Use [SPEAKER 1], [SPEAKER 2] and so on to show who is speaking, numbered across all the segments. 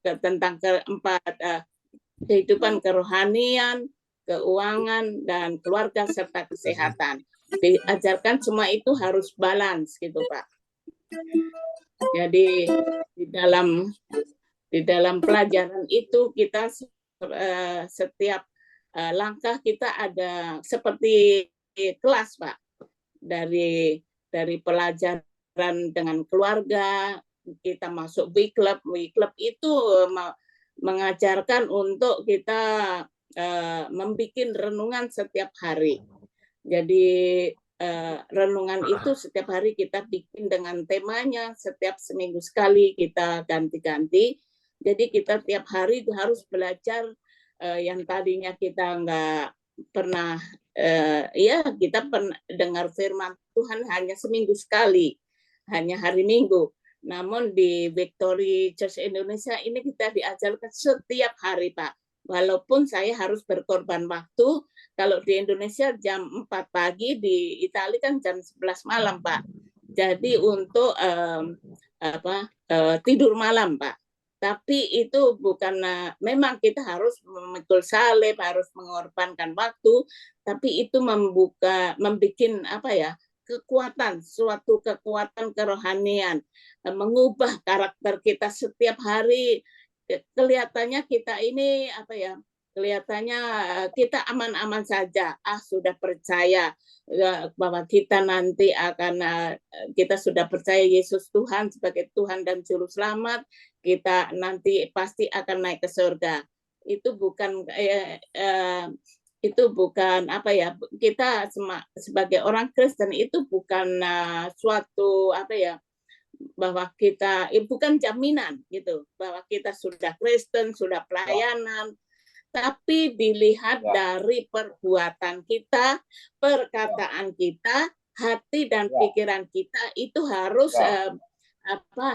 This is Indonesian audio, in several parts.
[SPEAKER 1] tentang keempat kehidupan kerohanian, keuangan, dan keluarga serta kesehatan. Diajarkan semua itu harus balance gitu Pak. Jadi di dalam pelajaran itu kita setiap langkah kita ada seperti kelas Pak, dari pelajaran dengan keluarga, kita masuk WeClub itu mengajarkan untuk kita membuat renungan setiap hari. Jadi renungan itu setiap hari kita bikin dengan temanya, setiap seminggu sekali kita ganti-ganti. Jadi kita tiap hari harus belajar yang tadinya kita nggak pernah, kita pernah dengar firman Tuhan hanya seminggu sekali, hanya hari Minggu. Namun di Victory Church Indonesia ini kita diajarkan setiap hari Pak. Walaupun saya harus berkorban waktu, kalau di Indonesia jam 4 pagi, di Italia kan jam 11 malam Pak. Jadi untuk tidur malam Pak. Tapi itu bukan, memang kita harus memikul salib, harus mengorbankan waktu, tapi itu membuat kekuatan, suatu kekuatan kerohanian, mengubah karakter kita setiap hari. Kelihatannya kita ini kelihatannya kita aman-aman saja, sudah percaya bahwa kita nanti akan, kita sudah percaya Yesus Tuhan sebagai Tuhan dan Juru Selamat, kita nanti pasti akan naik ke surga. Itu bukan kita sebagai orang Kristen itu bukan suatu bahwa kita bukan jaminan gitu bahwa kita sudah Kristen, sudah pelayanan, tapi dilihat dari perbuatan kita, perkataan kita, hati dan pikiran kita itu harus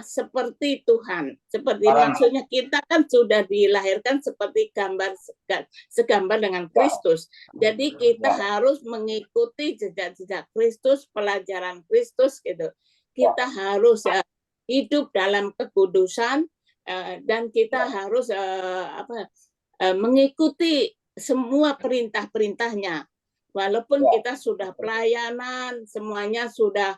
[SPEAKER 1] seperti Tuhan. Seperti maksudnya kita kan sudah dilahirkan seperti segambar dengan Kristus. Jadi kita harus mengikuti jejak-jejak Kristus, pelajaran Kristus gitu. Kita harus hidup dalam kekudusan dan kita harus mengikuti semua perintah-perintahnya. Walaupun kita sudah pelayanan, semuanya sudah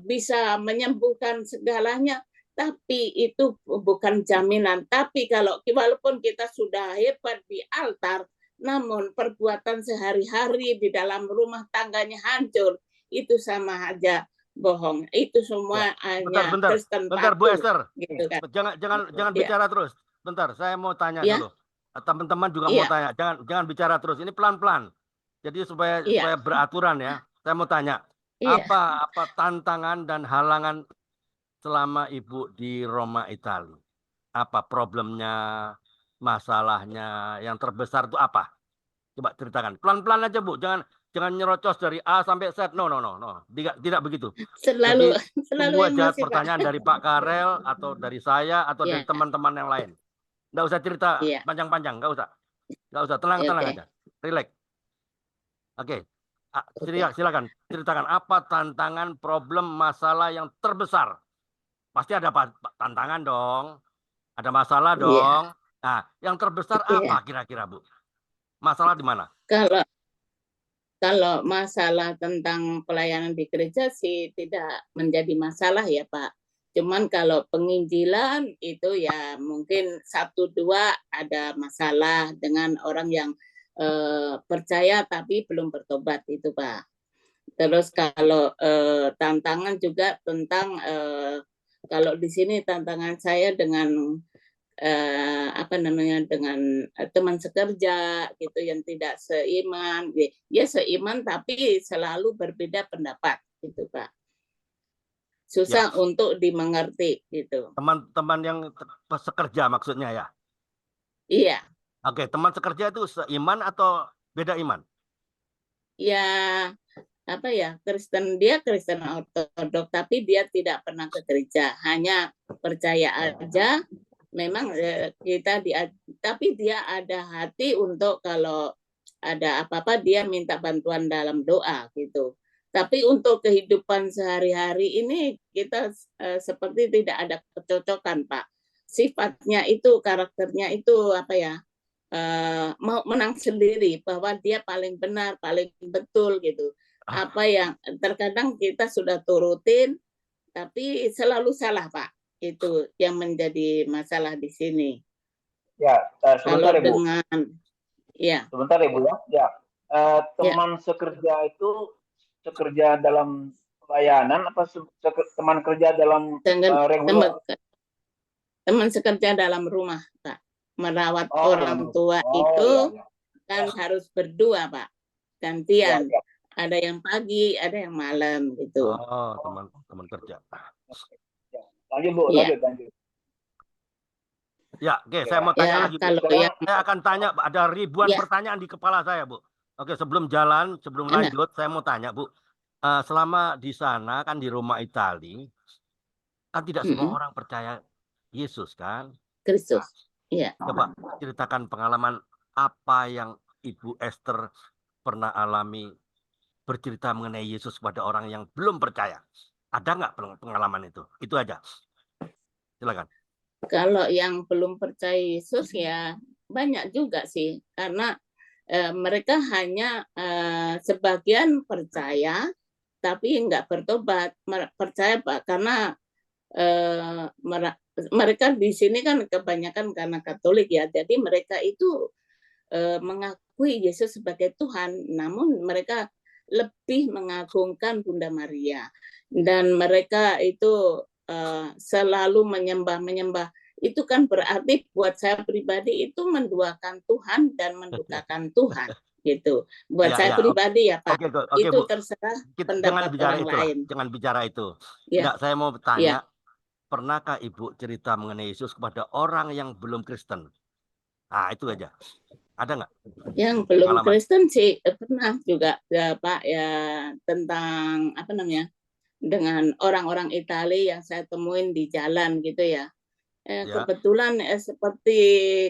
[SPEAKER 1] bisa menyembuhkan segalanya, tapi itu bukan jaminan. Tapi walaupun kita sudah hebat di altar, namun perbuatan sehari-hari di dalam rumah tangganya hancur, itu sama aja bohong. Itu semua hanya Kristen
[SPEAKER 2] bentar Bu Esther,
[SPEAKER 1] gitu kan.
[SPEAKER 2] Jangan bicara terus. Bentar, saya mau tanya dulu. Teman-teman juga mau tanya. Jangan bicara terus. Ini pelan-pelan. Jadi supaya beraturan ya. Saya mau tanya, apa tantangan dan halangan selama Ibu di Roma, Italia? Apa problemnya, masalahnya, yang terbesar itu apa? Coba ceritakan. Pelan-pelan aja Bu. Jangan nyerocos dari A sampai Z. No. Tidak begitu.
[SPEAKER 1] Selalu
[SPEAKER 2] tunggu aja
[SPEAKER 1] emosi,
[SPEAKER 2] pertanyaan
[SPEAKER 1] Pak.
[SPEAKER 2] dari Pak Karel atau dari saya atau dari teman-teman yang lain. Nggak usah cerita panjang-panjang, nggak usah. Tenang aja. Relax. Oke. Silakan ceritakan apa tantangan, problem, masalah yang terbesar. Pasti ada tantangan dong. Ada masalah dong. Nah, yang terbesar apa kira-kira Bu? Masalah di mana?
[SPEAKER 1] Kalau masalah tentang pelayanan di gereja sih tidak menjadi masalah ya Pak. Cuman kalau penginjilan itu ya mungkin 1-2 ada masalah dengan orang yang percaya tapi belum bertobat itu Pak. Terus kalau tantangan juga tentang kalau di sini tantangan saya dengan dengan teman sekerja gitu yang tidak seiman, seiman tapi selalu berbeda pendapat gitu Pak. Susah untuk dimengerti gitu.
[SPEAKER 2] Teman-teman yang sekerja maksudnya ya?
[SPEAKER 1] Iya.
[SPEAKER 2] Oke, teman sekerja itu seiman atau beda iman?
[SPEAKER 1] Ya Kristen, dia Kristen ortodok tapi dia tidak pernah ke gereja, hanya percaya aja. Memang tapi dia ada hati untuk kalau ada apa-apa dia minta bantuan dalam doa gitu. Tapi untuk kehidupan sehari-hari ini kita seperti tidak ada kecocokan Pak. sifatnya itu, karakternya itu apa ya, mau menang sendiri, bahwa dia paling benar, paling betul gitu. Apa yang terkadang kita sudah turutin, tapi selalu salah, Pak. Itu yang menjadi masalah di sini.
[SPEAKER 3] Ya,
[SPEAKER 1] Kalau
[SPEAKER 3] sebentar Ibu.
[SPEAKER 1] dengan, ya.
[SPEAKER 3] Sebentar Ibu ya. Teman sekerja itu sekerja dalam pelayanan apa teman kerja dalam regular?
[SPEAKER 1] Teman sekerja dalam rumah, Pak. Merawat orang tua kan harus berdua, Pak. Gantian. Ada yang pagi, ada yang malam gitu.
[SPEAKER 2] Oh, teman kerja.
[SPEAKER 3] Lanjut Bu, lanjut.
[SPEAKER 2] Ya, oke, saya mau tanya lagi. Saya akan tanya, ada ribuan pertanyaan di kepala saya, Bu. Oke, sebelum lanjut, saya mau tanya, Bu. Selama di sana kan di Roma Itali, kan tidak semua orang percaya Yesus kan?
[SPEAKER 1] Kristus. Iya.
[SPEAKER 2] Coba ceritakan pengalaman apa yang Ibu Esther pernah alami bercerita mengenai Yesus pada orang yang belum percaya. Ada nggak pengalaman itu? Itu aja. Silakan.
[SPEAKER 1] Kalau yang belum percaya Yesus ya banyak juga sih, karena mereka hanya sebagian percaya tapi nggak bertobat. Percaya Pak, karena mereka di sini kan kebanyakan karena Katolik ya, jadi mereka itu mengakui Yesus sebagai Tuhan, namun mereka lebih mengagungkan Bunda Maria, dan mereka itu selalu menyembah. Itu kan berarti buat saya pribadi itu menduakan Tuhan dan mendukakan Tuhan gitu. Buat saya pribadi ya Pak. Itu Bu. Terserah pendapat orang lain.
[SPEAKER 2] Jangan bicara itu. Enggak, saya mau bertanya, pernahkah Ibu cerita mengenai Yesus kepada orang yang belum Kristen? Nah, itu aja. Ada nggak?
[SPEAKER 1] Yang belum Kristen sih pernah juga ya Pak, ya, tentang apa namanya, dengan orang-orang Italia yang saya temuin di jalan gitu ya. Kebetulan seperti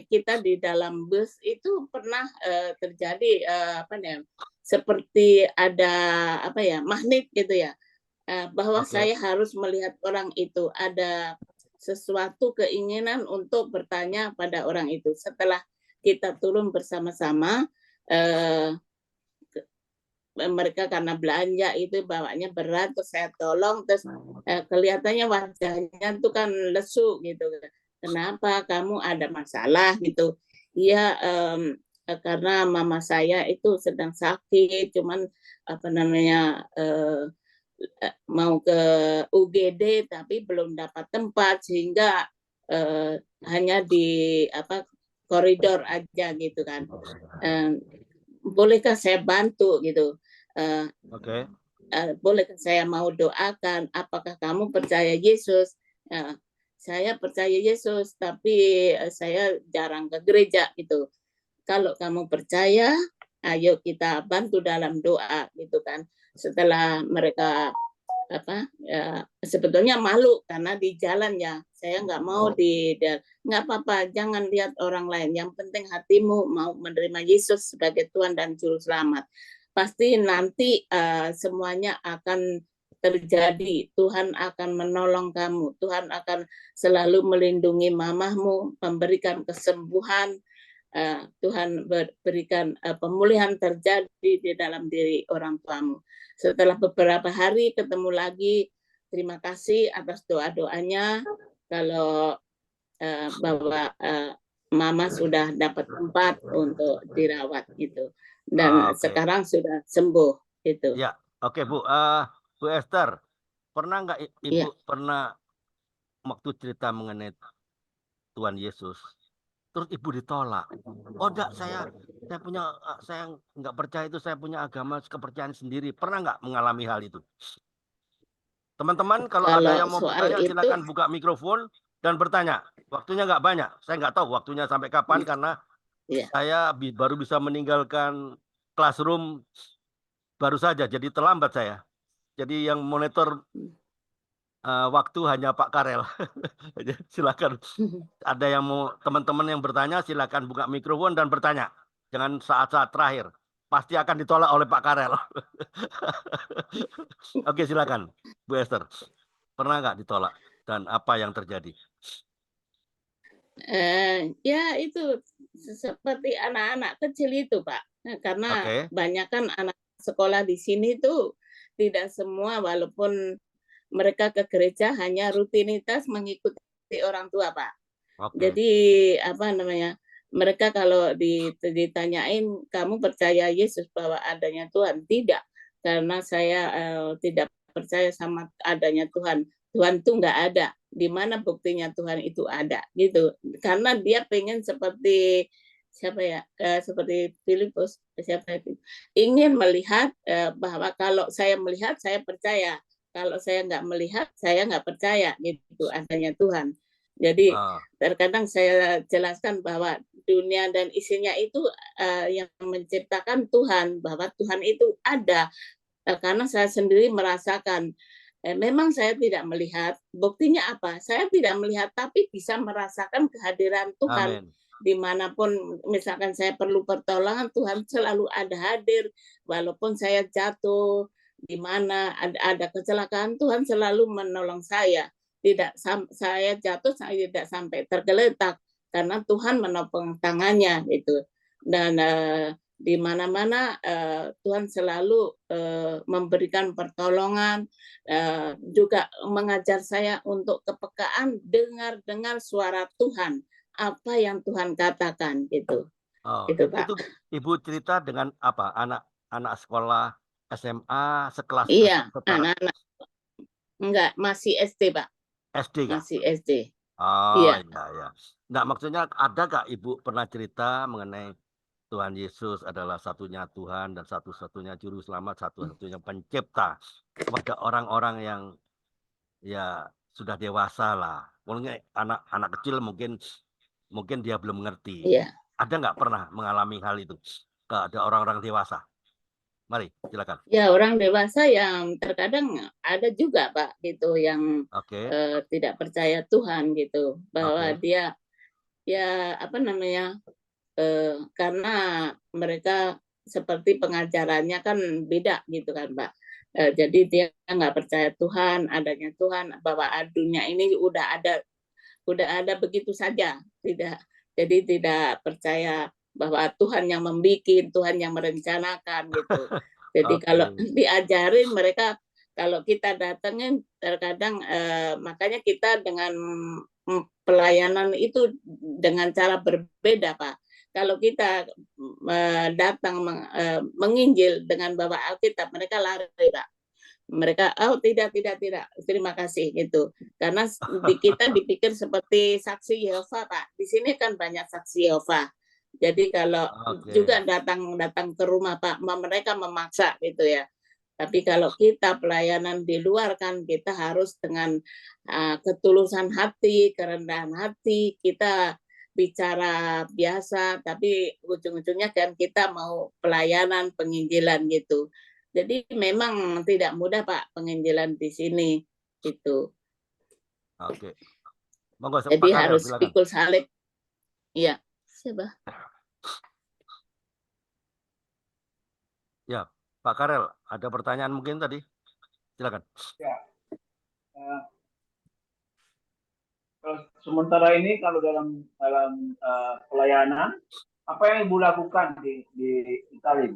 [SPEAKER 1] kita di dalam bus itu pernah terjadi apa ya, seperti ada apa ya, magnet gitu ya, bahwa saya harus melihat orang itu, ada sesuatu keinginan untuk bertanya pada orang itu. Setelah kita turun bersama-sama, mereka karena belanja itu bawanya berat, terus saya tolong, terus kelihatannya wajahnya tuh kan lesu gitu. Kenapa, kamu ada masalah gitu? Iya, karena mama saya itu sedang sakit, cuman apa namanya, mau ke UGD tapi belum dapat tempat, sehingga hanya di apa koridor aja gitu kan. Bolehkah saya bantu gitu? Bolehkah saya mau doakan? Apakah kamu percaya Yesus? Saya percaya Yesus, tapi saya jarang ke gereja gitu. Kalau kamu percaya, ayo kita bantu dalam doa gitu kan. Setelah mereka apa sebetulnya malu karena di jalan ya, saya nggak mau nggak apa-apa, jangan lihat orang lain, yang penting hatimu mau menerima Yesus sebagai Tuhan dan Juru Selamat, pasti nanti semuanya akan terjadi. Tuhan akan menolong kamu, Tuhan akan selalu melindungi mamahmu, memberikan kesembuhan, Tuhan berikan pemulihan terjadi di dalam diri orang tuamu. Setelah beberapa hari ketemu lagi, terima kasih atas doa-doanya, kalau bahwa mama sudah dapat tempat untuk dirawat gitu, dan sekarang sudah sembuh itu.
[SPEAKER 2] Ya, oke Bu. Bu Esther, pernah nggak Ibu pernah waktu cerita mengenai Tuhan Yesus, terus Ibu ditolak? Oh enggak, saya nggak percaya itu, saya punya agama kepercayaan sendiri. Pernah nggak mengalami hal itu? Teman-teman, kalau ada yang mau bertanya, silakan buka mikrofon dan bertanya. Waktunya nggak banyak. Saya nggak tahu waktunya sampai kapan, karena saya baru bisa meninggalkan classroom baru saja, jadi terlambat saya. Jadi yang monitor waktu hanya Pak Karel. Silakan. Ada yang mau, teman-teman yang bertanya, silakan buka mikrofon dan bertanya. Jangan saat-saat terakhir. Pasti akan ditolak oleh Pak Karel. Oke, silakan, Bu Esther. Pernah nggak ditolak? Dan apa yang terjadi?
[SPEAKER 1] Ya itu seperti anak-anak kecil itu, Pak. Karena banyak kan anak sekolah di sini tuh tidak semua, walaupun mereka ke gereja hanya rutinitas mengikuti orang tua, Pak. Jadi apa namanya? Mereka kalau ditanyain, kamu percaya Yesus bahwa adanya Tuhan? Tidak, karena saya tidak percaya sama adanya Tuhan. Tuhan itu nggak ada. Di mana buktinya Tuhan itu ada? Gitu. Karena dia pengen seperti siapa ya? Seperti Filipus, siapa itu? Ingin melihat bahwa kalau saya melihat, saya percaya. Kalau saya nggak melihat, saya nggak percaya gitu adanya Tuhan. Jadi terkadang saya jelaskan bahwa dunia dan isinya itu yang menciptakan Tuhan, bahwa Tuhan itu ada. Karena saya sendiri merasakan, memang saya tidak melihat, buktinya apa? Saya tidak melihat, tapi bisa merasakan kehadiran Tuhan.
[SPEAKER 2] Amin.
[SPEAKER 1] Dimanapun misalkan saya perlu pertolongan, Tuhan selalu ada hadir. Walaupun saya jatuh, di mana ada kecelakaan, Tuhan selalu menolong saya. Tidak saya jatuh, saya tidak sampai tergeletak karena Tuhan menopang tangannya itu. Dan di mana-mana Tuhan selalu memberikan pertolongan, juga mengajar saya untuk kepekaan, dengar suara Tuhan, apa yang Tuhan katakan gitu. Gitu, Pak.
[SPEAKER 2] Itu Ibu cerita dengan apa? Anak sekolah SMA sekelas?
[SPEAKER 1] Iya, anak-anak. Enggak, masih SD, Pak.
[SPEAKER 2] SD kah?
[SPEAKER 1] Masih SD.
[SPEAKER 2] Iya. Ya. Nah, maksudnya ada nggak Ibu pernah cerita mengenai Tuhan Yesus adalah satunya Tuhan dan satu-satunya juru selamat, satu-satunya pencipta kepada orang-orang yang ya sudah dewasa lah. Mungkin anak kecil mungkin dia belum mengerti.
[SPEAKER 1] Iya.
[SPEAKER 2] Ada nggak pernah mengalami hal itu? Ada orang-orang dewasa. Mari, silakan.
[SPEAKER 1] Ya, orang dewasa yang terkadang ada juga, Pak, gitu, yang tidak percaya Tuhan gitu, bahwa dia ya apa namanya, karena mereka seperti pengajarannya kan beda gitu kan, Pak. Jadi dia nggak percaya Tuhan, adanya Tuhan, bahwa dunia ini udah ada begitu saja, jadi tidak percaya bahwa Tuhan yang membuat, Tuhan yang merencanakan gitu. Jadi kalau diajarin mereka, kalau kita datangin terkadang makanya kita dengan pelayanan itu dengan cara berbeda, Pak. Kalau kita datang menginjil dengan bawa Alkitab, mereka lari, Pak. Mereka tidak, terima kasih gitu, karena kita dipikir seperti saksi Yehova, Pak. Di sini kan banyak saksi Yehova, jadi kalau juga datang ke rumah, Pak, mereka memaksa gitu ya. Tapi kalau kita pelayanan di luar kan kita harus dengan ketulusan hati, kerendahan hati, kita bicara biasa, tapi ujung-ujungnya kan kita mau pelayanan penginjilan gitu. Jadi memang tidak mudah, Pak, penginjilan di sini itu.
[SPEAKER 2] Monggo,
[SPEAKER 1] jadi
[SPEAKER 2] Pak Karel,
[SPEAKER 1] harus
[SPEAKER 2] silakan.
[SPEAKER 1] pikul salib. Iya, siapa?
[SPEAKER 2] Ya, Pak Karel, ada pertanyaan mungkin tadi? Silakan.
[SPEAKER 3] Ya. Sementara ini kalau dalam pelayanan, apa yang Ibu lakukan di Italia?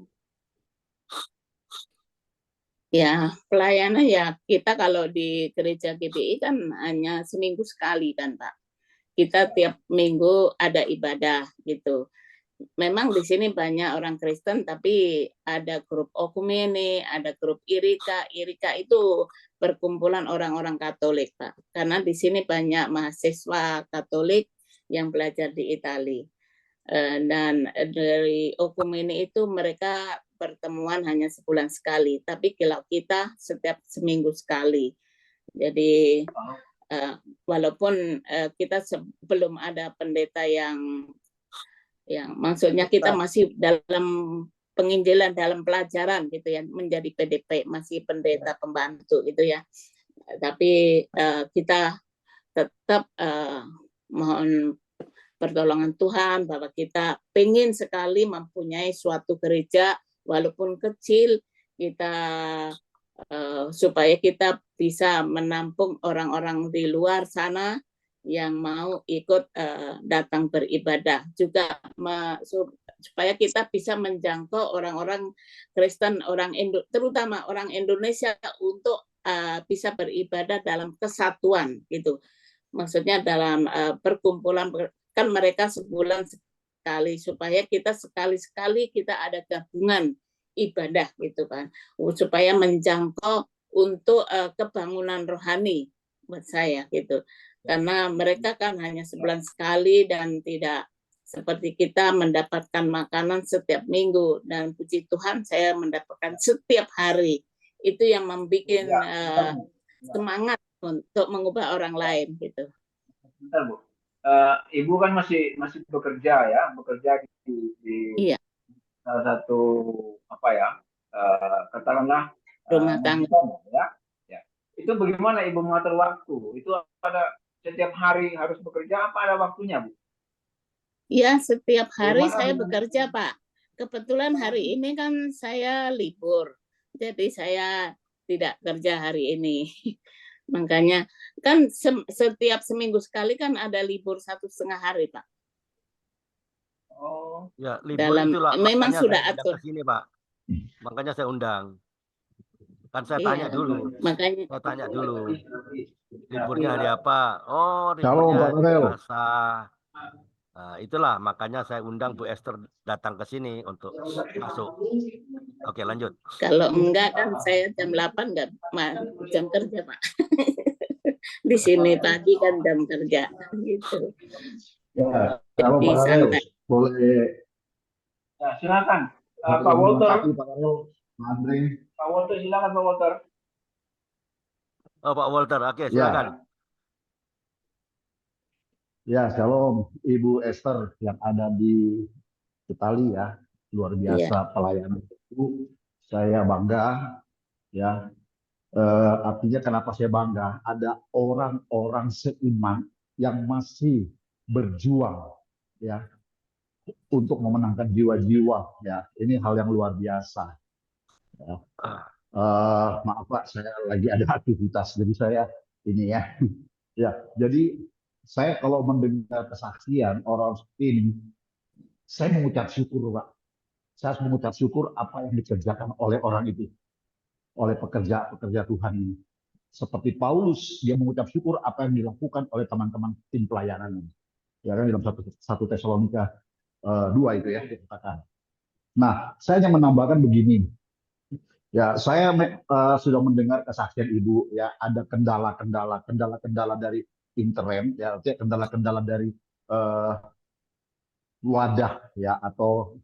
[SPEAKER 1] Ya, pelayanan ya kita kalau di gereja GBI kan hanya seminggu sekali kan, Pak. Kita tiap minggu ada ibadah gitu. Memang di sini banyak orang Kristen, tapi ada grup Okumene, ada grup Irika. Irika itu perkumpulan orang-orang Katolik, Pak. Karena di sini banyak mahasiswa Katolik yang belajar di Italia. Dan dari Okumene itu mereka pertemuan hanya sebulan sekali, tapi kalau kita setiap seminggu sekali. Jadi walaupun kita belum ada pendeta yang maksudnya kita masih dalam penginjilan, dalam pelajaran gitu ya, menjadi PDP, masih pendeta pembantu gitu ya. Tapi kita tetap mohon pertolongan Tuhan bahwa kita pengen sekali mempunyai suatu gereja walaupun kecil, kita supaya kita bisa menampung orang-orang di luar sana yang mau ikut datang beribadah juga supaya kita bisa menjangkau orang-orang Kristen, terutama orang Indonesia untuk bisa beribadah dalam kesatuan gitu. Maksudnya dalam perkumpulan, kan mereka sebulan sekali, supaya kita sekali-sekali kita ada gabungan ibadah gitu kan, supaya menjangkau untuk kebangunan rohani buat saya gitu. Karena mereka kan hanya sebulan sekali dan tidak seperti kita mendapatkan makanan setiap minggu, dan puji Tuhan saya mendapatkan setiap hari. Itu yang membuat semangat untuk mengubah orang lain gitu.
[SPEAKER 3] Bentar, Bu. Ibu kan masih bekerja ya, bekerja di salah satu katakanlah
[SPEAKER 1] rumah tangga
[SPEAKER 3] ya. Itu bagaimana Ibu mengatur waktu? Itu ada setiap hari harus bekerja, apa ada waktunya, Bu?
[SPEAKER 1] Ya, setiap hari saya bekerja, Pak. Kebetulan hari ini kan saya libur, jadi saya tidak kerja hari ini. Makanya kan setiap seminggu sekali kan ada libur 1,5 hari, Pak.
[SPEAKER 3] Oh,
[SPEAKER 2] ya, libur itulah
[SPEAKER 1] memang
[SPEAKER 2] makanya
[SPEAKER 1] sudah
[SPEAKER 2] saya
[SPEAKER 1] atur.
[SPEAKER 2] ke sini, Pak. Makanya saya undang. Kan saya tanya dulu.
[SPEAKER 1] Makanya
[SPEAKER 2] saya tanya dulu. Liburnya hari apa? Oh, liburnya hari Selasa. Nah, itulah makanya saya undang Bu Esther datang ke sini untuk masuk. Oke, lanjut.
[SPEAKER 1] Kalau enggak kan saya jam 8 enggak jam kerja, Pak. Di sini pagi kan jam kerja gitu.
[SPEAKER 4] Ya, kalau Pak Karel boleh.
[SPEAKER 3] Ya, silakan. Pak Walter.
[SPEAKER 4] Pak Karel, Andre.
[SPEAKER 3] Pak Walter, silakan Pak Walter.
[SPEAKER 2] Oh, Pak Walter, oke, silakan.
[SPEAKER 4] Ya, shalom Ibu Esther yang ada di Itali ya, luar biasa pelayanan itu. Saya bangga ya. Artinya kenapa saya bangga? Ada orang-orang seiman yang masih berjuang ya untuk memenangkan jiwa-jiwa ya. Ini hal yang luar biasa. Ya. Maaf Pak, saya lagi ada aktivitas, jadi saya ini ya. Ya, jadi saya kalau mendengar kesaksian orang seperti ini, saya mengucap syukur Pak. Saya harus mengucap syukur apa yang dikerjakan oleh orang itu, oleh pekerja Tuhan ini. Seperti Paulus, dia mengucap syukur apa yang dilakukan oleh teman-teman tim pelayanan ini. Ya kan dalam 1 Tesalonika 2 itu ya dikatakan. Nah, saya hanya menambahkan begini. Ya, saya sudah mendengar kesaksian Ibu ya, ada kendala-kendala dari internet ya, artinya kendala-kendala dari wadah ya atau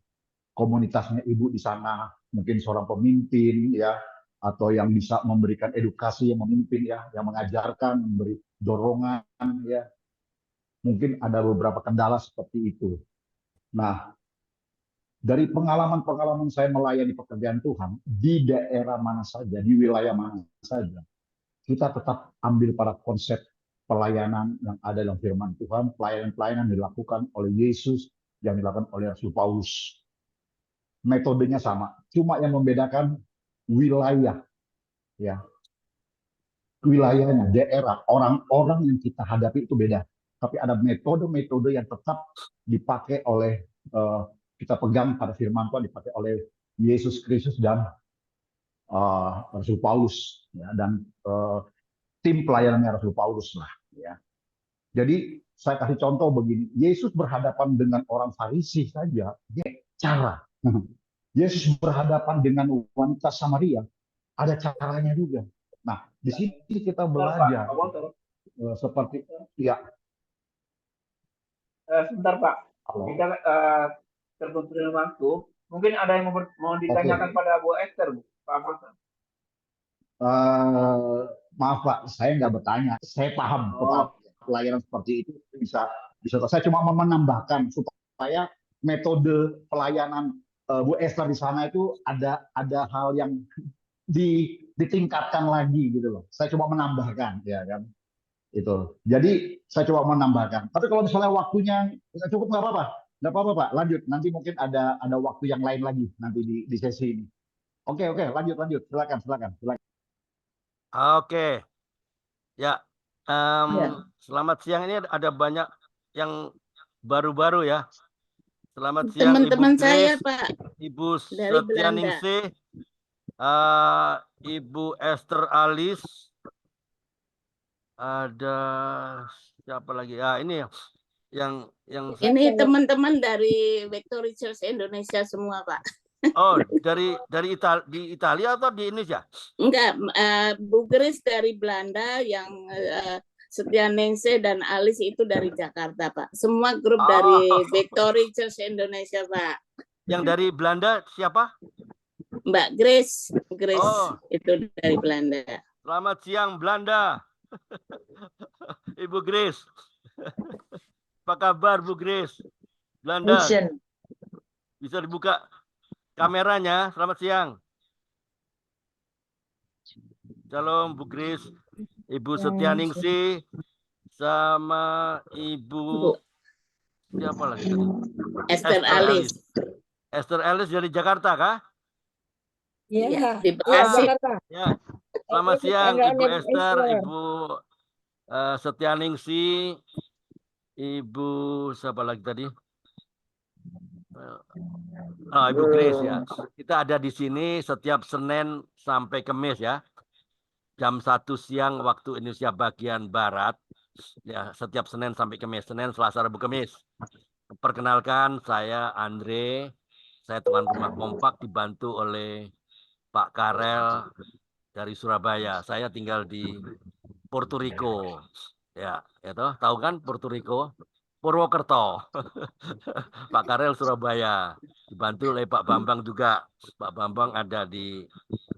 [SPEAKER 4] komunitasnya Ibu di sana, mungkin seorang pemimpin ya, atau yang bisa memberikan edukasi, yang memimpin ya, yang mengajarkan, memberi dorongan ya. Mungkin ada beberapa kendala seperti itu. Nah, dari pengalaman-pengalaman saya melayani pekerjaan Tuhan di daerah mana saja, di wilayah mana saja, kita tetap ambil pada konsep pelayanan yang ada dalam firman Tuhan, pelayanan-pelayanan dilakukan oleh Yesus, yang dilakukan oleh Rasul Paulus. Metodenya sama, cuma yang membedakan wilayah, ya, wilayahnya, daerah, orang-orang yang kita hadapi itu beda. Tapi ada metode-metode yang tetap dipakai oleh kita pegang pada firman Tuhan, dipakai oleh Yesus Kristus dan Rasul Paulus ya, dan tim pelayanannya Rasul Paulus lah ya. Jadi saya kasih contoh begini, Yesus berhadapan dengan orang Farisi saja, dia cara. Yesus berhadapan dengan wanita Samaria, ada caranya juga. Nah, di sini kita belajar seperti ya.
[SPEAKER 3] Sebentar Pak, kita terbentur waktu. Mungkin ada yang mau ditanyakan pada Bu Esther, Bu. Pak Mas.
[SPEAKER 4] Maaf Pak, saya nggak bertanya. Saya paham pelayanan seperti itu bisa. Saya cuma mau menambahkan supaya metode pelayanan Bu Esther di sana itu ada hal yang ditingkatkan lagi gitu loh. Saya cuma menambahkan, ya kan? Itu. Jadi saya coba menambahkan. Tapi kalau misalnya waktunya cukup nggak apa-apa. Nggak apa-apa Pak, lanjut. Nanti mungkin ada waktu yang lain lagi nanti di sesi ini. Oke, lanjut. Silakan.
[SPEAKER 2] Oke. Ya, Selamat siang, ini ada banyak yang baru-baru ya. Selamat siang
[SPEAKER 1] teman-teman
[SPEAKER 2] Ibu
[SPEAKER 1] saya,
[SPEAKER 2] Grace,
[SPEAKER 1] Pak,
[SPEAKER 2] Ibu
[SPEAKER 1] dari Belanda.
[SPEAKER 2] Setianingsih, Ibu Esther Alis, ada siapa lagi? Ini yang
[SPEAKER 1] ini teman-teman dari Victory Church Indonesia semua, Pak.
[SPEAKER 2] Oh, di Italia atau di Indonesia?
[SPEAKER 1] Enggak, Bu Grace dari Belanda, yang Setianingsih dan Alis itu dari Jakarta, Pak. Semua grup dari Victory Church Indonesia, Pak.
[SPEAKER 2] Yang dari Belanda siapa?
[SPEAKER 1] Mbak Grace. Itu dari Belanda.
[SPEAKER 2] Selamat siang Belanda. Ibu Grace. Apa kabar Bu Grace? Belanda. Bisa dibuka kameranya. Selamat siang. Shalom Bu Grace, Ibu Setianingsih, sama Ibu siapa lagi tadi?
[SPEAKER 1] Esther Alis.
[SPEAKER 2] Esther Alis dari Jakarta kah?
[SPEAKER 1] Iya, di Bekasi.
[SPEAKER 2] Ya. Selamat siang Ibu Esther, Ibu Setianingsih, Ibu siapa lagi tadi? Ibu Grace ya. Kita ada di sini setiap Senin sampai Kamis ya. Jam 1 siang waktu Indonesia bagian Barat. Ya, setiap Senin sampai Kamis. Senin, Selasa, Rabu, Kamis. Perkenalkan, saya Andre. Saya tuan rumah kompak dibantu oleh Pak Karel dari Surabaya. Saya tinggal di Puerto Rico. Ya, itu tahu kan Puerto Rico? Purwokerto. Pak Karel Surabaya. Dibantu oleh Pak Bambang juga. Pak Bambang ada di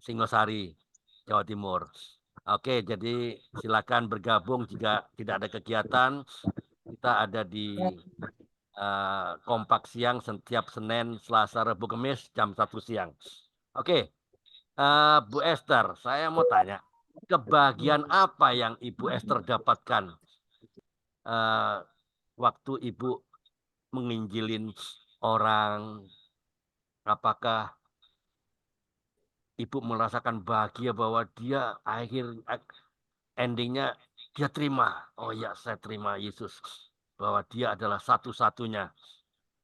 [SPEAKER 2] Singosari, Jawa Timur. Oke, jadi silakan bergabung jika tidak ada kegiatan. Kita ada di Kompak Siang setiap Senin, Selasa, Rabu, Kamis jam 1 siang. Oke, Bu Esther, saya mau tanya, kebahagiaan apa yang Ibu Esther dapatkan waktu Ibu menginjilin orang? Apakah Ibu merasakan bahagia bahwa dia endingnya dia terima? Oh ya, saya terima Yesus. Bahwa dia adalah satu-satunya.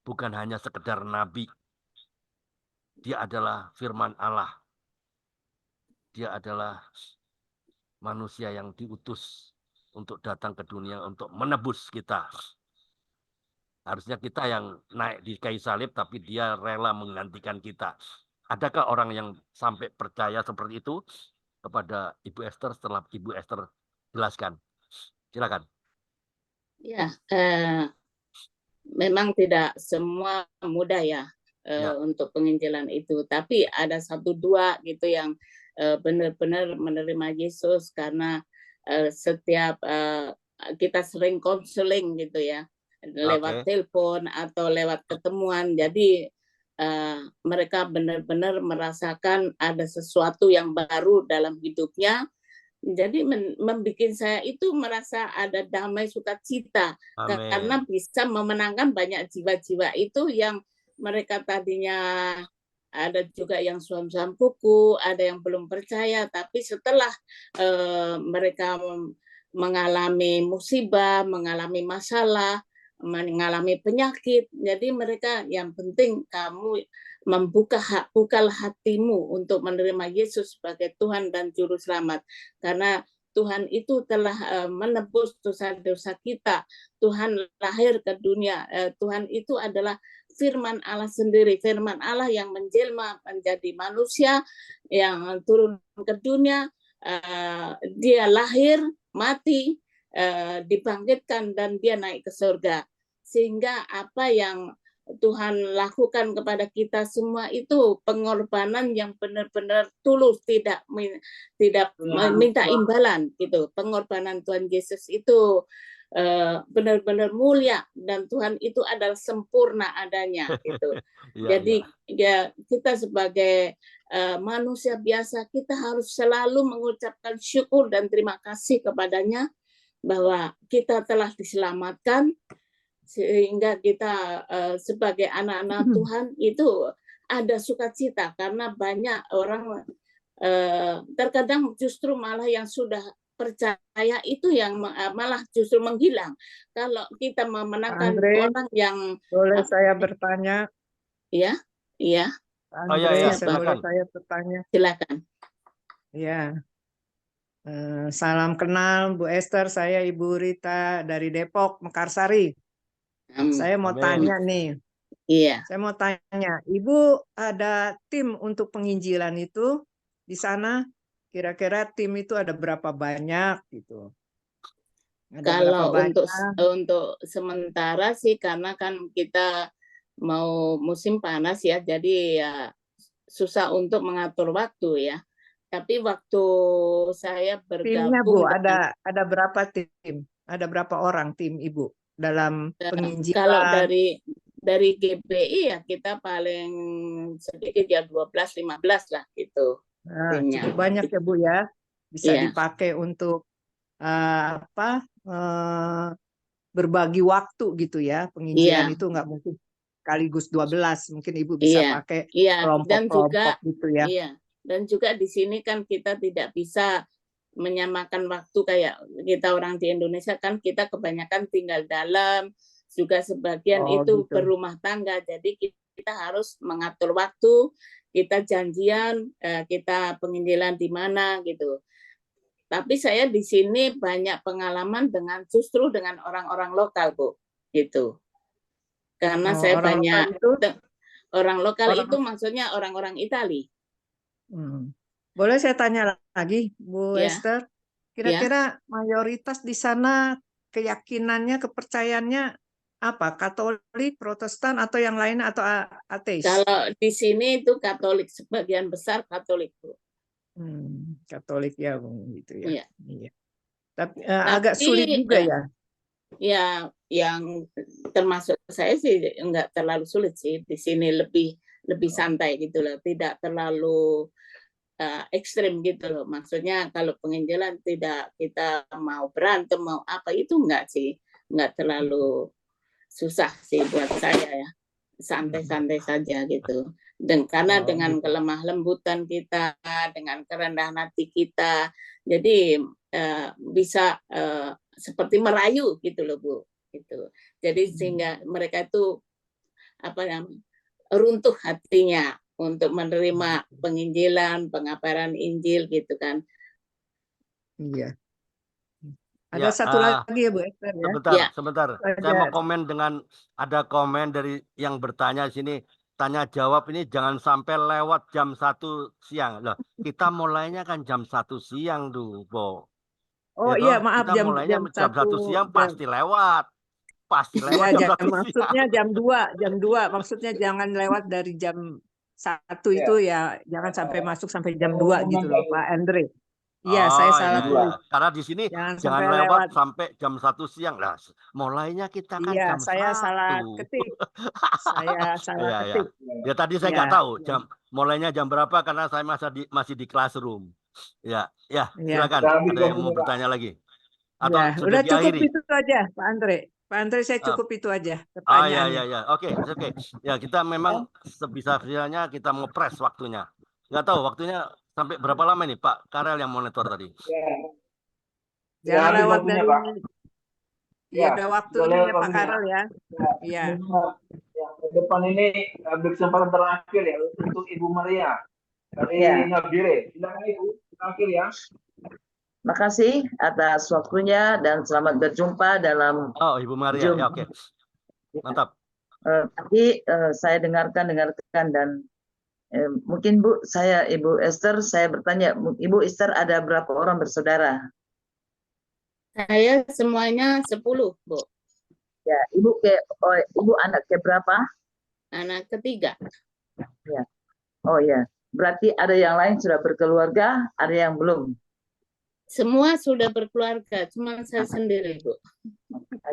[SPEAKER 2] Bukan hanya sekedar nabi. Dia adalah firman Allah. Dia adalah manusia yang diutus untuk datang ke dunia untuk menebus kita. Harusnya kita yang naik di kayu salib, tapi dia rela menggantikan kita. Adakah orang yang sampai percaya seperti itu kepada Ibu Esther setelah Ibu Esther jelaskan? Silakan.
[SPEAKER 1] Ya, memang tidak semua mudah ya, untuk penginjilan itu. Tapi ada 1-2 gitu yang benar-benar menerima Yesus karena setiap kita sering konseling gitu ya, lewat telepon atau lewat ketemuan. Jadi mereka benar-benar merasakan ada sesuatu yang baru dalam hidupnya. Jadi membuat saya itu merasa ada damai sukacita.
[SPEAKER 2] Amen.
[SPEAKER 1] Karena bisa memenangkan banyak jiwa-jiwa itu yang mereka tadinya ada juga yang suam-suam kuku, ada yang belum percaya, tapi setelah mereka mengalami musibah, mengalami masalah, mengalami penyakit, jadi mereka yang penting kamu bukalah hatimu untuk menerima Yesus sebagai Tuhan dan Juru Selamat, karena Tuhan itu telah menebus dosa-dosa kita. Tuhan lahir ke dunia. Tuhan itu adalah firman Allah sendiri, firman Allah yang menjelma menjadi manusia, yang turun ke dunia. Dia lahir, mati, dibangkitkan, dan dia naik ke surga. Sehingga apa yang Tuhan lakukan kepada kita semua itu pengorbanan yang benar-benar tulus, tidak meminta imbalan gitu. Pengorbanan Tuhan Yesus itu benar-benar mulia, dan Tuhan itu adalah sempurna adanya gitu. Jadi ya, kita sebagai manusia biasa, kita harus selalu mengucapkan syukur dan terima kasih kepadanya bahwa kita telah diselamatkan, sehingga kita sebagai anak-anak Tuhan itu ada sukacita, karena banyak orang terkadang justru malah yang sudah percaya itu yang malah justru menghilang. Kalau kita memenangkan orang yang
[SPEAKER 5] boleh saya bertanya?
[SPEAKER 1] Ya, iya.
[SPEAKER 5] Andre, boleh saya bertanya?
[SPEAKER 1] Silakan.
[SPEAKER 5] Ya. Salam kenal Bu Esther, saya Ibu Rita dari Depok, Mekarsari. Saya mau tanya nih.
[SPEAKER 1] Iya.
[SPEAKER 5] Saya mau tanya, Ibu ada tim untuk penginjilan itu di sana? Kira-kira tim itu ada berapa banyak gitu?
[SPEAKER 1] Kalau untuk sementara sih, karena kan kita mau musim panas ya, jadi ya susah untuk mengatur waktu ya. Tapi waktu saya bergabung,
[SPEAKER 5] timnya Bu, ada berapa tim? Ada berapa orang tim Ibu dalam penginjilan?
[SPEAKER 1] Kalau dari GBI ya kita paling sedikit ya 12-15 lah gitu.
[SPEAKER 5] Nah, cukup banyak ya Bu ya, bisa dipakai untuk berbagi waktu gitu ya. Penginjilan itu nggak mungkin sekaligus 12, mungkin Ibu bisa pakai kelompok-kelompok gitu ya.
[SPEAKER 1] Iya. Dan juga di sini kan kita tidak bisa menyamakan waktu kayak kita orang di Indonesia kan, kita kebanyakan tinggal dalam, juga sebagian itu berumah tangga. Jadi kita harus mengatur waktu, kita janjian, kita penginjilan di mana gitu. Tapi saya di sini banyak pengalaman justru dengan orang-orang lokal, Bu, gitu. Karena saya banyak orang lokal itu maksudnya orang-orang Itali.
[SPEAKER 5] Boleh saya tanya lagi, Bu Esther? Kira-kira mayoritas di sana keyakinannya, kepercayaannya apa? Katolik, Protestan, atau yang lain, atau ateis?
[SPEAKER 1] Kalau di sini itu Katolik, sebagian besar Katolik, Bu.
[SPEAKER 5] Katolik ya, gitu ya. Iya. Tapi agak sulit juga ya.
[SPEAKER 1] Ya, yang termasuk saya sih enggak terlalu sulit sih. Di sini lebih santai gitu loh, tidak terlalu ekstrim gitu loh. Maksudnya kalau penginjilan tidak kita mau berantem mau apa itu enggak sih, enggak terlalu susah sih buat saya ya, santai-santai saja gitu. Dan karena dengan kelemah lembutan kita, dengan kerendahan hati kita, jadi bisa seperti merayu gitu loh Bu. Gitu. Jadi sehingga mereka itu runtuh hatinya untuk menerima penginjilan, pengabaran Injil gitu kan.
[SPEAKER 5] Iya. Ada satu lagi ya Bu Esther ya.
[SPEAKER 2] Sebentar. Saya mau komen ada komen dari yang bertanya sini. Tanya jawab ini jangan sampai lewat jam 1 siang. Loh, kita mulainya kan jam 1 siang dulu, Bo.
[SPEAKER 5] Oh iya, maaf,
[SPEAKER 2] kita mulainya jam 1 siang pasti lewat. Pasti lewat jam 1 siang.
[SPEAKER 5] Maksudnya jam 2. Maksudnya jangan lewat dari jam 1 itu ya, jangan sampai masuk sampai jam 2 gitu loh, Pak Andre. Iya, saya salah tulis.
[SPEAKER 2] Karena di sini jangan lewat sampai jam 1 siang lah. Mulainya kita kan jam 1.
[SPEAKER 5] Saya salah ketik. Saya salah ketik.
[SPEAKER 2] Ya tadi saya nggak tahu mulainya jam berapa karena saya masih di classroom. Ya, silakan. Ada yang mau bertanya lagi? Atau sudah
[SPEAKER 5] cukup
[SPEAKER 2] diakhiri?
[SPEAKER 5] itu aja, Pak Andre. Pak Andre, saya cukup itu aja
[SPEAKER 2] pertanyaannya. Oke. Ya, kita memang sebisa-bisanya kita ngepres waktunya. Nggak tahu waktunya sampai berapa lama nih Pak Karel yang monitor tadi?
[SPEAKER 5] Jangan lewat dari ada waktunya ya Pak Karel ya. Iya.
[SPEAKER 3] Depan ini ambil kesempatan terakhir ya untuk Ibu Maria dari Nabire. Silakan Ibu, terakhir ya.
[SPEAKER 6] Makasih atas waktunya dan selamat berjumpa dalam
[SPEAKER 2] Ibu Maria. Ya, oke. Mantap.
[SPEAKER 6] Tadi saya dengarkan dan mungkin Bu, Ibu Esther, saya bertanya, Ibu Esther ada berapa orang bersaudara?
[SPEAKER 1] Saya semuanya 10, Bu.
[SPEAKER 6] Ya, Ibu anak ke berapa?
[SPEAKER 1] Anak ketiga.
[SPEAKER 6] Ya. Oh ya, berarti ada yang lain sudah berkeluarga, ada yang belum?
[SPEAKER 1] Semua sudah berkeluarga, cuma saya sendiri, Bu.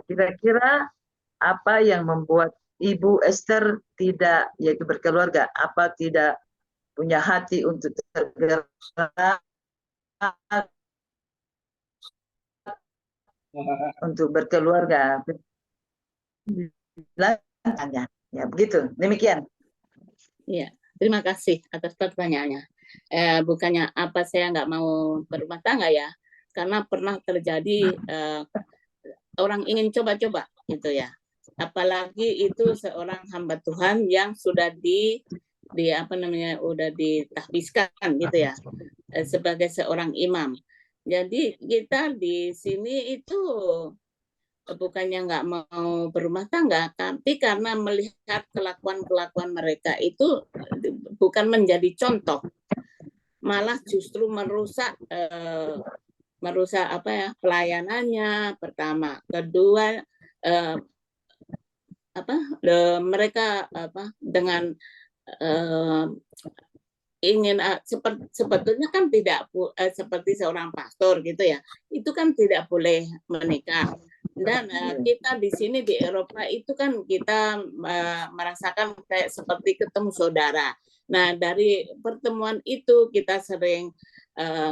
[SPEAKER 6] Kira-kira apa yang membuat Ibu Esther tidak yaitu berkeluarga? Apa tidak punya hati untuk tergerak untuk berkeluarga? Ya begitu. Demikian.
[SPEAKER 1] Iya, terima kasih atas pertanyaannya. Bukannya apa saya nggak mau berumah tangga ya. karena pernah terjadi orang ingin coba-coba gitu ya. Apalagi itu seorang hamba Tuhan yang sudah udah ditahbiskan gitu ya, sebagai seorang imam. Jadi kita di sini itu bukannya nggak mau berumah tangga, tapi karena melihat kelakuan mereka itu bukan menjadi contoh, malah justru merusak pelayanannya pertama, kedua mereka dengan ingin sebetulnya kan tidak seperti seorang pastor gitu ya, itu kan tidak boleh menikah. Dan kita di sini di Eropa itu kan kita merasakan kayak seperti ketemu saudara. Nah, dari pertemuan itu kita sering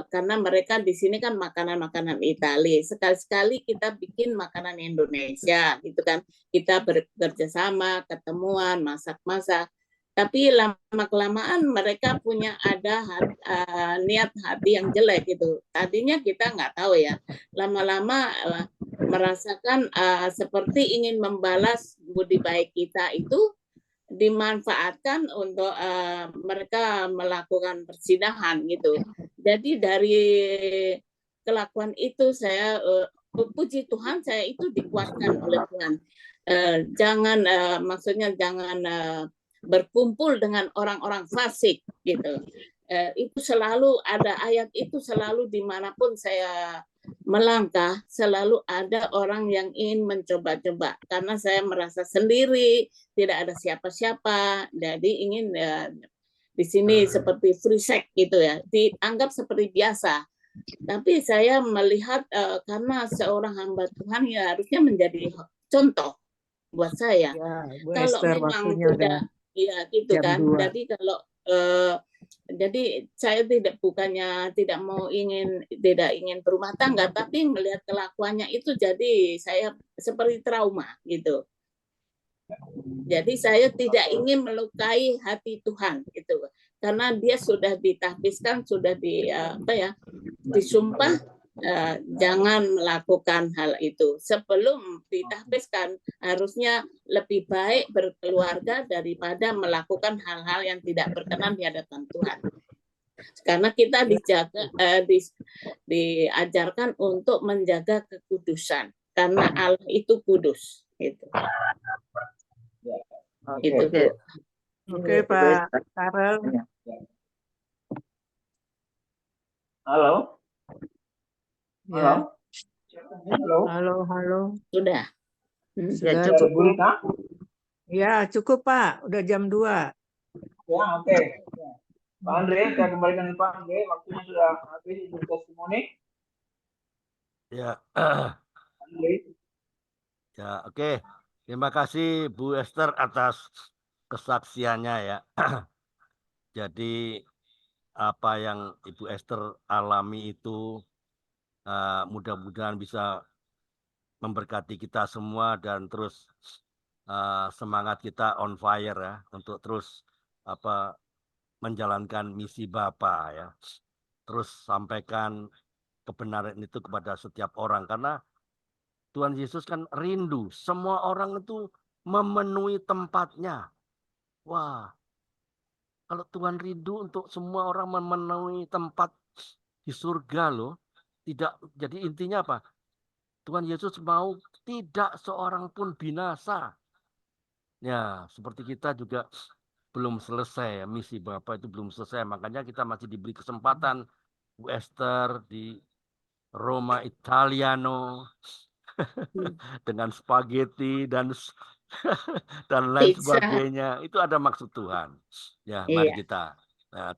[SPEAKER 1] karena mereka di sini kan makanan-makanan Itali. Sekali-sekali kita bikin makanan Indonesia gitu kan. Kita bekerja sama, ketemuan, masak-masak. Tapi lama-kelamaan mereka punya ada niat hati yang jelek gitu. Tadinya kita nggak tahu ya. Lama-lama merasakan seperti ingin membalas budi baik kita itu dimanfaatkan untuk mereka melakukan perzinahan gitu. Jadi dari kelakuan itu saya puji Tuhan, saya itu dikuatkan oleh Tuhan. Maksudnya jangan berkumpul dengan orang-orang fasik gitu. Itu selalu ada ayat itu, selalu dimanapun saya melangkah selalu ada orang yang ingin mencoba-coba, karena saya merasa sendiri, tidak ada siapa-siapa, jadi ingin di sini seperti free sex gitu ya, dianggap seperti biasa. Tapi saya melihat karena seorang hamba Tuhan ya harusnya menjadi contoh buat saya.
[SPEAKER 5] Ya,
[SPEAKER 1] kalau
[SPEAKER 5] Esther,
[SPEAKER 1] memang tidak ya gitu kan.
[SPEAKER 5] 2.
[SPEAKER 1] Jadi kalau jadi saya bukannya tidak ingin berumah tangga, tapi melihat kelakuannya itu jadi saya seperti trauma gitu. Jadi saya tidak ingin melukai hati Tuhan gitu, karena dia sudah ditahbiskan, sudah disumpah jangan melakukan hal itu. Sebelum ditahbiskan harusnya lebih baik berkeluarga daripada melakukan hal-hal yang tidak berkenan di hadapan Tuhan. Karena kita diajarkan untuk menjaga kekudusan, karena Allah itu kudus. Gitu. Itu Bu.
[SPEAKER 5] Oke, Pak Karel.
[SPEAKER 3] Halo.
[SPEAKER 5] Ya.
[SPEAKER 3] Halo.
[SPEAKER 5] Halo.
[SPEAKER 1] Sudah.
[SPEAKER 5] Sudah
[SPEAKER 3] Ya,
[SPEAKER 5] cukup.
[SPEAKER 3] Rita?
[SPEAKER 5] Ya, cukup Pak. Udah jam 2.
[SPEAKER 3] Ya, oke. Pak Andre, saya kembalikan ke Pak Andre. Waktunya sudah habis untuk testimoni.
[SPEAKER 2] Ya.
[SPEAKER 3] Andre.
[SPEAKER 2] Ya, oke. Terima kasih Bu Esther atas kesaksiannya ya. Jadi apa yang Ibu Esther alami itu mudah-mudahan bisa memberkati kita semua dan terus semangat kita on fire ya untuk terus menjalankan misi Bapa ya. Terus sampaikan kebenaran itu kepada setiap orang, karena Tuhan Yesus kan rindu semua orang itu memenuhi tempatnya. Wah, kalau Tuhan rindu untuk semua orang memenuhi tempat di surga loh. Tidak, jadi intinya apa? Tuhan Yesus mau tidak seorang pun binasa. Ya, seperti kita juga belum selesai ya, misi Bapa itu belum selesai. Makanya kita masih diberi kesempatan Bu Esther di Roma Italiano dengan spaghetti dan lain sebagainya. Itu ada maksud Tuhan. Ya, mari kita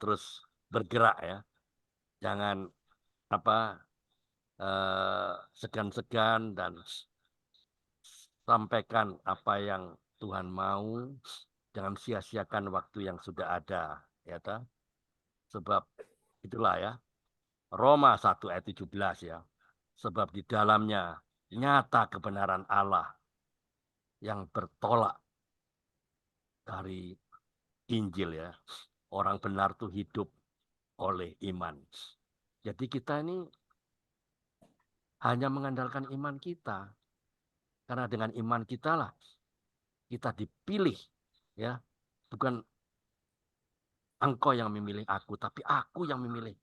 [SPEAKER 2] terus bergerak ya. Jangan segan-segan dan sampaikan apa yang Tuhan mau. Jangan sia-siakan waktu yang sudah ada, ya ta? Sebab itulah ya. Roma 1 ayat 17 ya. Sebab di dalamnya nyata kebenaran Allah yang bertolak dari Injil ya. Orang benar tuh hidup oleh iman. Jadi kita ini hanya mengandalkan iman kita. Karena dengan iman kita lah kita dipilih, ya. Bukan engkau yang memilih aku, tapi aku yang memilih.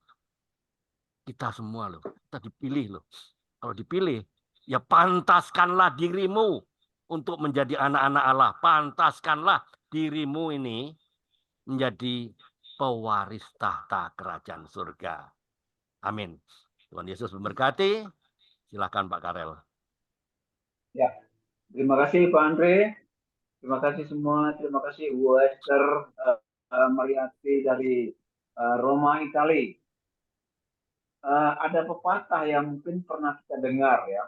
[SPEAKER 2] Kita semua loh, kita dipilih loh. Kalau dipilih, ya pantaskanlah dirimu untuk menjadi anak-anak Allah. Pantaskanlah dirimu ini menjadi pewaris tahta kerajaan surga. Amin. Tuhan Yesus memberkati. Silakan Pak Karel.
[SPEAKER 3] Ya, terima kasih Pak Andre. Terima kasih semua. Terima kasih Bu Esther Mariati dari Roma, Italia. Ada pepatah yang mungkin pernah kita dengar ya.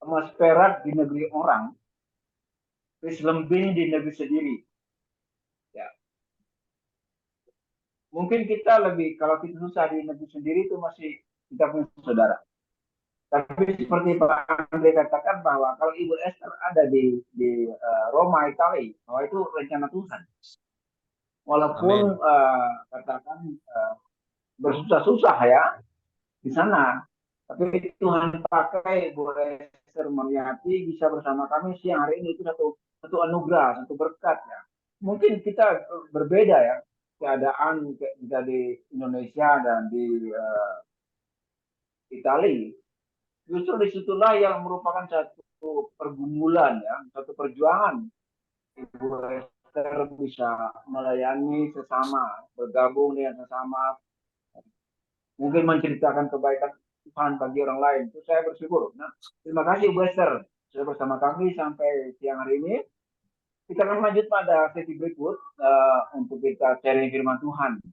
[SPEAKER 3] Emas perak di negeri orang, wis lembing di negeri sendiri. Ya. Mungkin kita lebih, kalau kita susah di negeri sendiri itu masih kita punya saudara. Tapi seperti Pak Andre katakan bahwa kalau Ibu Esther ada di Roma, Italia, bahwa itu rencana Tuhan. Walaupun katakan bersusah-susah ya di sana, tapi Tuhan pakai Bu Esther Mariati bisa bersama kami siang hari ini, itu satu anugerah, satu berkat ya. Mungkin kita berbeda ya keadaan kita di Indonesia dan di Italia. Justru disitulah yang merupakan satu pergumulan ya, satu perjuangan Ibu Esther bisa melayani sesama, bergabung dengan sesama, mungkin menceritakan kebaikan Tuhan bagi orang lain. Itu saya bersyukur. Nah, terima kasih Ibu Esther sudah bersama kami sampai siang hari ini. Kita akan lanjut pada sesi berikut untuk kita sharing firman Tuhan.